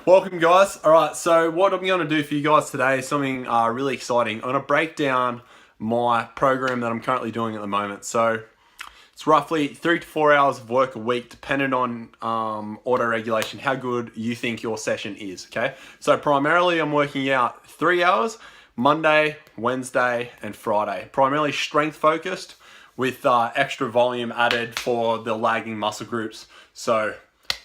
Welcome guys. Alright, so what I'm going to do for you guys today is something really exciting. I'm going to break down my program that I'm currently doing at the moment. So it's roughly 3 to 4 hours of work a week depending on auto regulation, how good you think your session is, okay? So primarily I'm working out 3 hours, Monday, Wednesday and Friday. Primarily strength focused with extra volume added for the lagging muscle groups. So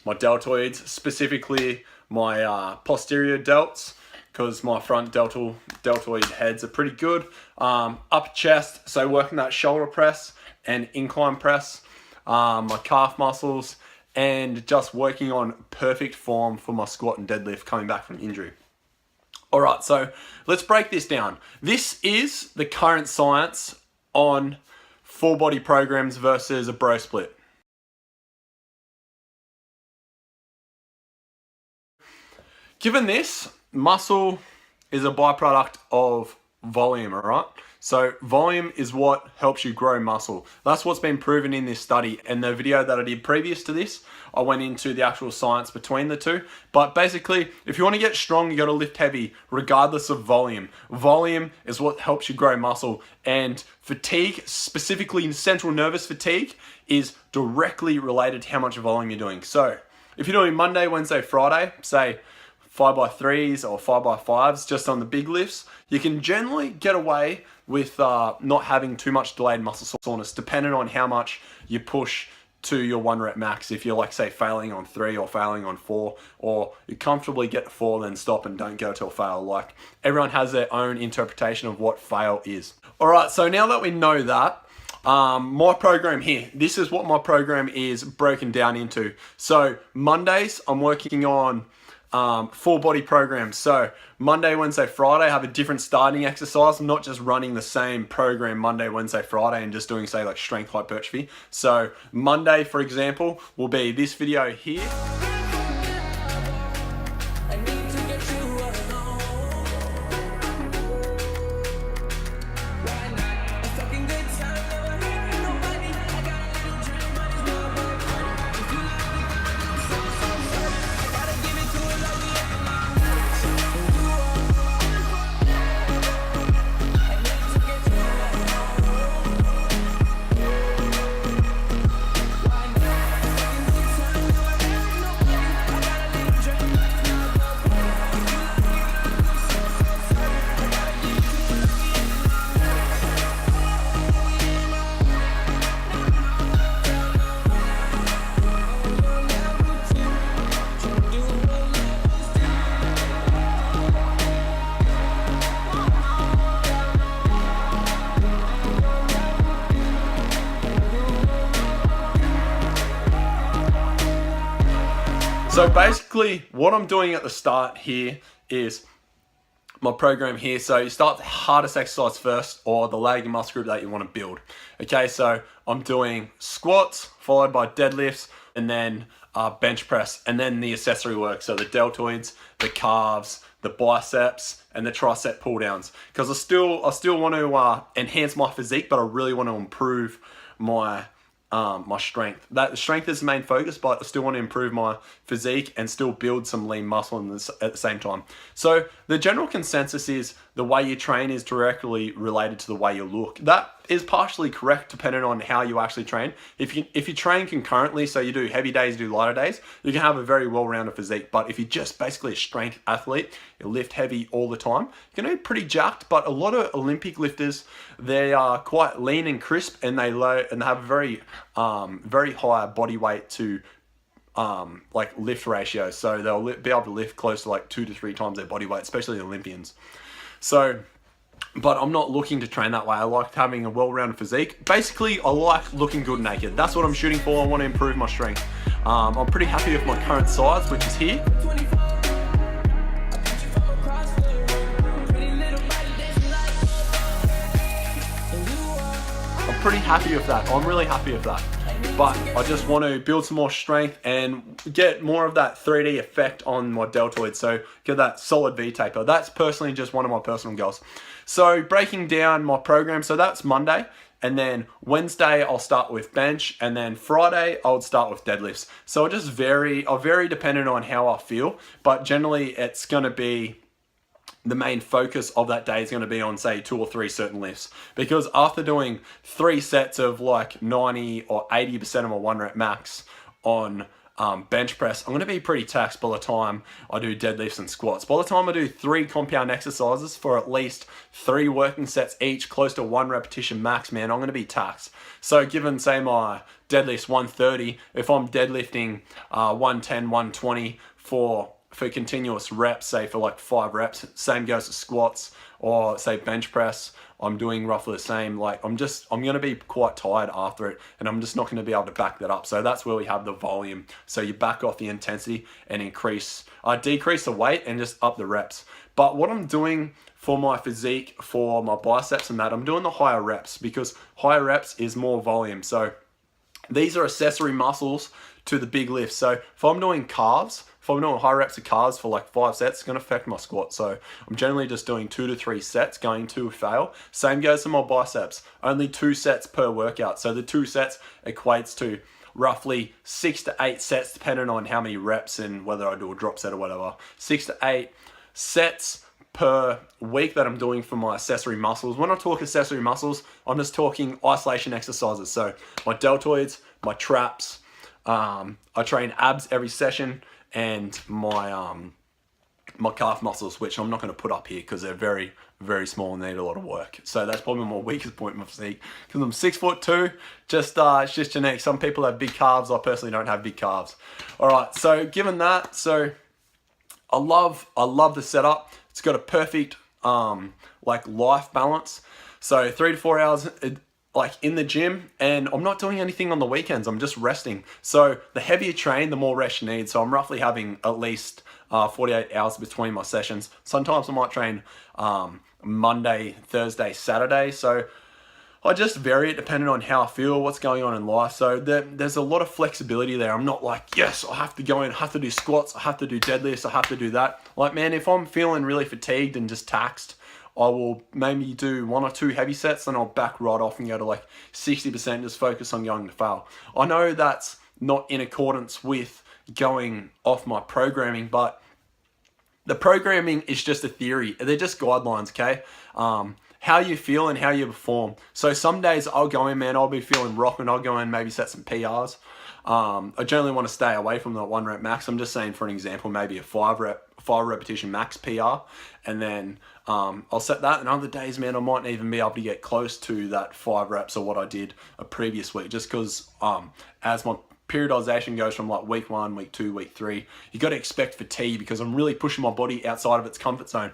my deltoids, specifically my posterior delts, because my front deltoid heads are pretty good. Upper chest, so working that shoulder press and incline press, my calf muscles, and just working on perfect form for my squat and deadlift coming back from injury. All right, so let's break this down. This is the current science on full body programs versus a bro split. Given this, muscle is a byproduct of volume, all right? So volume is what helps you grow muscle. That's what's been proven in this study. And the video that I did previous to this, I went into the actual science between the two. But basically, if you want to get strong, you got to lift heavy regardless of volume. Volume is what helps you grow muscle. And fatigue, specifically central nervous fatigue, is directly related to how much volume you're doing. So if you're doing Monday, Wednesday, Friday, say 5x3s or 5x5s just on the big lifts, you can generally get away with not having too much delayed muscle soreness depending on how much you push to your 1 rep max. If you're like say failing on 3 or failing on 4, or you comfortably get to 4 then stop and don't go till fail. Like everyone has their own interpretation of what fail is. All right, so now that we know that, my program here, this is what my program is broken down into. So Mondays, I'm working on full body programs. So Monday, Wednesday, Friday, I have a different starting exercise. I'm not just running the same program Monday, Wednesday, Friday and just doing say like strength hypertrophy. So Monday, for example, will be this video here. So basically what I'm doing at the start here is my program here. So you start the hardest exercise first, or the lagging muscle group that you want to build. Okay, so I'm doing squats followed by deadlifts and then bench press and then the accessory work. So the deltoids, the calves, the biceps and the tricep pull downs. Because I still want to enhance my physique, but I really want to improve my strength. That strength is the main focus, but I still want to improve my physique and still build some lean muscle at the same time. So the general consensus is the way you train is directly related to the way you look. That is partially correct depending on how you actually train. If you train concurrently, so you do heavy days, do lighter days, you can have a very well-rounded physique. But if you're just basically a strength athlete, you lift heavy all the time, you're going to be pretty jacked. But a lot of Olympic lifters, they are quite lean and crisp, and they have very high body weight to like lift ratio. So they'll be able to lift close to like 2 to 3 times their body weight, especially the Olympians. So, but I'm not looking to train that way. I like having a well-rounded physique. Basically, I like looking good naked. That's what I'm shooting for. I want to improve my strength. I'm pretty happy with my current size, which is here. I'm pretty happy with that. I'm really happy with that. But I just want to build some more strength and get more of that 3D effect on my deltoid. So get that solid V-taper. That's personally just one of my personal goals. So breaking down my program, so that's Monday. And then Wednesday I'll start with bench, and then Friday I'll start with deadlifts. So I'll vary depending on how I feel, but generally it's going to be the main focus of that day is going to be on, say, 2 or 3 certain lifts. Because after doing 3 sets of like 90 or 80% of my 1 rep max on bench press, I'm going to be pretty taxed by the time I do deadlifts and squats. By the time I do 3 compound exercises for at least 3 working sets each, close to 1 repetition max, man, I'm going to be taxed. So given, say, my deadlift's 130, if I'm deadlifting 110, 120 for continuous reps, say for like 5 reps, same goes to squats, or say bench press, I'm doing roughly the same. Like I'm going to be quite tired after it, and I'm just not going to be able to back that up. So that's where we have the volume. So you back off the intensity and decrease the weight and just up the reps. But what I'm doing for my physique, for my biceps and that, I'm doing the higher reps, because higher reps is more volume. So these are accessory muscles to the big lift. So if I'm doing calves, if I'm doing high reps of calves for like 5 sets, it's going to affect my squat. So I'm generally just doing 2 to 3 sets, going to fail. Same goes to my biceps, only 2 sets per workout. So the 2 sets equates to roughly 6 to 8 sets, depending on how many reps and whether I do a drop set or whatever. 6 to 8 sets per week that I'm doing for my accessory muscles. When I talk accessory muscles, I'm just talking isolation exercises. So my deltoids, my traps, I train abs every session, and my my calf muscles, which I'm not going to put up here because they're very, very small and need a lot of work. So that's probably my weakest point in my physique, because I'm 6'2". It's just genetic. Some people have big calves. I personally don't have big calves. All right. So given that, so I love the setup. It's got a perfect like life balance. So 3 to 4 hours like in the gym, and I'm not doing anything on the weekends. I'm just resting. So the heavier you train, the more rest you need. So I'm roughly having at least 48 hours between my sessions. Sometimes I might train Monday, Thursday, Saturday. So I just vary it depending on how I feel, what's going on in life. So there's a lot of flexibility there. I'm not like, yes, I have to go in, I have to do squats, I have to do deadlifts, I have to do that. Like, man, if I'm feeling really fatigued and just taxed, I will maybe do 1 or 2 heavy sets, then I'll back right off and go to like 60%, just focus on going to fail. I know that's not in accordance with going off my programming, but the programming is just a theory. They're just guidelines, okay? How you feel and how you perform. So some days I'll go in, man, I'll be feeling rocking, I'll go in, maybe set some PRs. I generally want to stay away from that 1 rep max. I'm just saying, for an example, maybe a 5 repetition max PR, and then I'll set that. And other days, man, I might even be able to get close to that 5 reps of what I did a previous week, just because as my periodization goes from like week 1, week 2, week 3, you got to expect fatigue, because I'm really pushing my body outside of its comfort zone.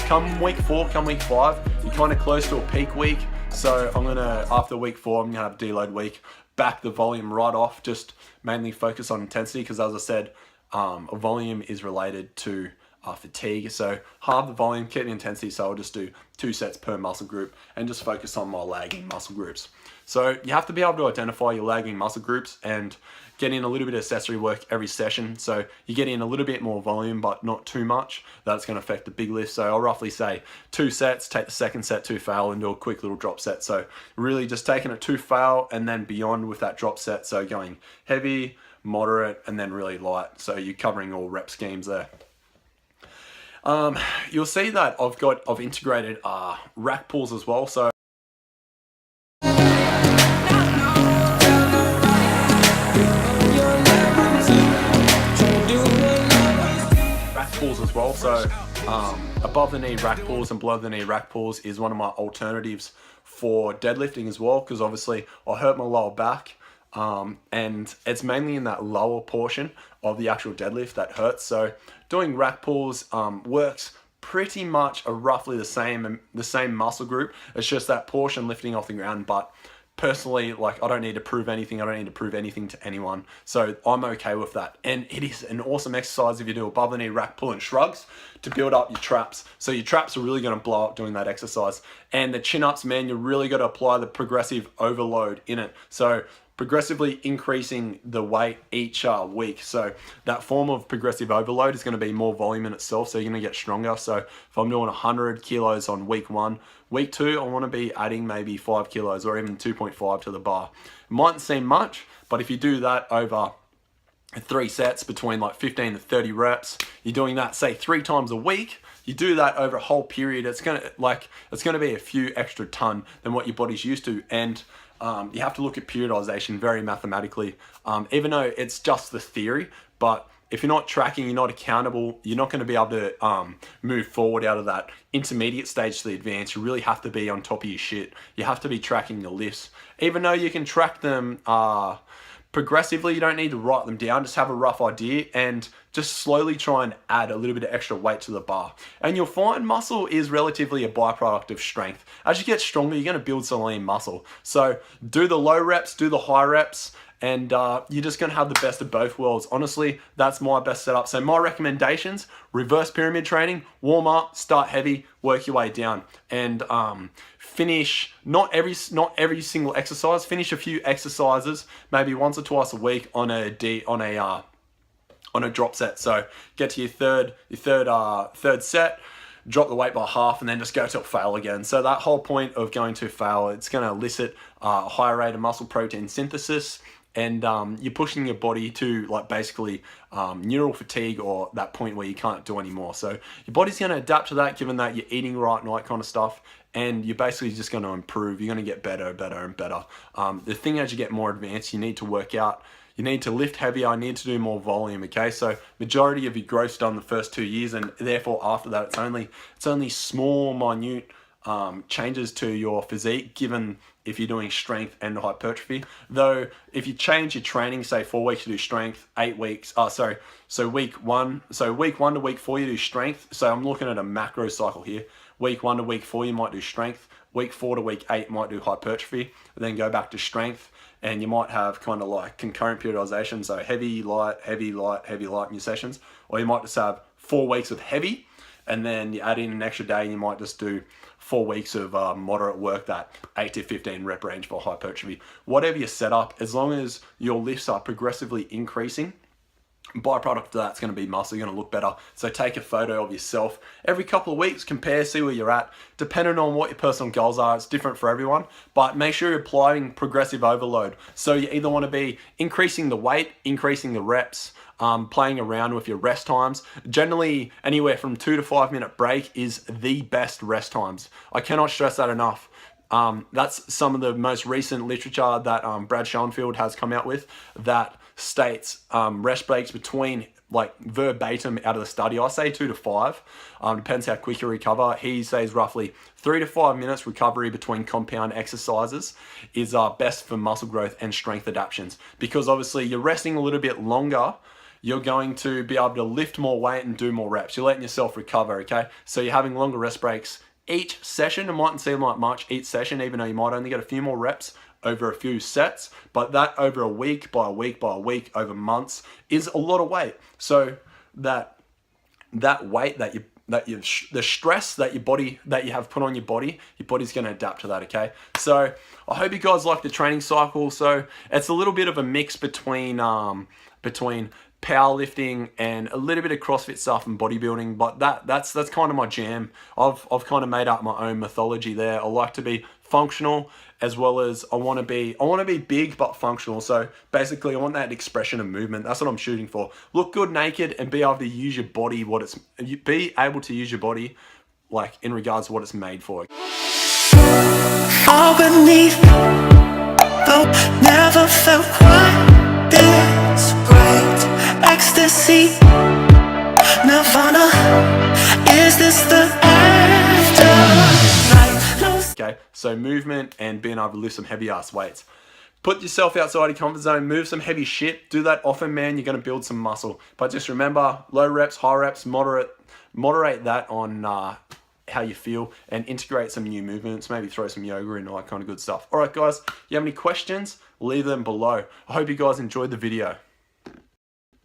Come week 4, come week 5, you're kind of close to a peak week. So I'm gonna, after week 4, I'm gonna have a deload week, back the volume right off, just mainly focus on intensity, because as I said, volume is related to fatigue. So halve the volume, keep the intensity. So I'll just do 2 sets per muscle group and just focus on my lagging muscle groups. So you have to be able to identify your lagging muscle groups and get in a little bit of accessory work every session. So you get in a little bit more volume, but not too much. That's going to affect the big lift. So I'll roughly say 2 sets, take the second set to fail and do a quick little drop set. So really just taking it to fail and then beyond with that drop set. So going heavy, moderate, and then really light. So you're covering all rep schemes there. You'll see that I've integrated rack pulls as well. So rack pulls as well. So above the knee rack pulls and below the knee rack pulls is one of my alternatives for deadlifting as well, because obviously I hurt my lower back. And it's mainly in that lower portion of the actual deadlift that hurts. So doing rack pulls works pretty much roughly the same muscle group. It's just that portion lifting off the ground, but personally, like, I don't need to prove anything. I don't need to prove anything to anyone. So I'm okay with that. And it is an awesome exercise if you do above the knee rack pull and shrugs to build up your traps. So your traps are really going to blow up doing that exercise. And the chin ups, man, you're really got to apply the progressive overload in it. So progressively increasing the weight each week. So that form of progressive overload is going to be more volume in itself. So you're going to get stronger. So if I'm doing 100 kilos on week 1, week 2, I want to be adding maybe 5 kilos or even 2.5 to the bar. It mightn't seem much, but if you do that over 3 sets between like 15 to 30 reps, you're doing that, say, 3 times a week. You do that over a whole period, it's gonna be a few extra ton than what your body's used to. And you have to look at periodization very mathematically, even though it's just the theory. But if you're not tracking, you're not accountable, you're not going to be able to move forward out of that intermediate stage to the advanced. You really have to be on top of your shit. You have to be tracking your lifts. Even though you can track them progressively, you don't need to write them down. Just have a rough idea and just slowly try and add a little bit of extra weight to the bar. And you'll find muscle is relatively a byproduct of strength. As you get stronger, you're going to build some lean muscle. So do the low reps, do the high reps, and you're just going to have the best of both worlds. Honestly, that's my best setup. So my recommendations: reverse pyramid training, warm up, start heavy, work your way down, and finish not every single exercise. Finish a few exercises, maybe once or twice a week on a drop set. So get to your third set, drop the weight by half, and then just go till fail again. So that whole point of going to fail, it's going to elicit a higher rate of muscle protein synthesis, and you're pushing your body to like basically neural fatigue, or that point where you can't do anymore. So your body's going to adapt to that, given that you're eating right and all that kind of stuff, and you're basically just going to improve. You're going to get better and better. The thing, as you get more advanced, you need to work out. You need to lift heavier. I need to do more volume. Okay, so majority of your growth's done the first 2 years, and therefore after that, it's only small, minute changes to your physique, given if you're doing strength and hypertrophy. Though if you change your training, say 4 weeks to do strength, 8 weeks, so week 1 to week 4 you do strength. So I'm looking at a macro cycle here. Week 1 to week 4 you might do strength. Week 4 to week 8 you might do hypertrophy, then go back to strength. And you might have kind of like concurrent periodization, so heavy, light, heavy, light, heavy, light in your sessions. Or you might just have 4 weeks of heavy, and then you add in an extra day, and you might just do 4 weeks of moderate work, that 8 to 15 rep range for hypertrophy. Whatever you set up, as long as your lifts are progressively increasing, byproduct of that's going to be muscle. You're going to look better. So take a photo of yourself every couple of weeks, compare, see where you're at. Depending on what your personal goals are, it's different for everyone, but make sure you're applying progressive overload. So you either want to be increasing the weight, increasing the reps, playing around with your rest times. Generally, anywhere from 2 to 5 minute break is the best rest times. I cannot stress that enough. That's some of the most recent literature that Brad Schoenfeld has come out with, that states rest breaks between, like, verbatim out of the study, I say 2 to 5, depends how quick you recover. He says roughly 3 to 5 minutes recovery between compound exercises is best for muscle growth and strength adaptations, because obviously you're resting a little bit longer, you're going to be able to lift more weight and do more reps. You're letting yourself recover, okay? So you're having longer rest breaks each session. It mightn't seem like much each session, even though you might only get a few more reps over a few sets, but that over a week by a week by a week, over months, is a lot of weight. So that weight the stress that you have put on your body's going to adapt to that. Okay, so I hope you guys like the training cycle. So it's a little bit of a mix between powerlifting and a little bit of CrossFit stuff and bodybuilding, but that's kind of my jam. I've kind of made up my own mythology there. I like to be functional, as well as I want to be big but functional. So basically I want that expression of movement. That's what I'm shooting for. Look good naked and be able to use your body, like in regards to what it's made for. All beneath, though never felt quite this great. Ecstasy, Nirvana, is this the afterlife? Okay, so movement and being able to lift some heavy ass weights. Put yourself outside your comfort zone, move some heavy shit. Do that often, man. You're going to build some muscle. But just remember, low reps, high reps, moderate that on how you feel, and integrate some new movements, maybe throw some yoga in, all that kind of good stuff. All right, guys, if you have any questions, leave them below. I hope you guys enjoyed the video.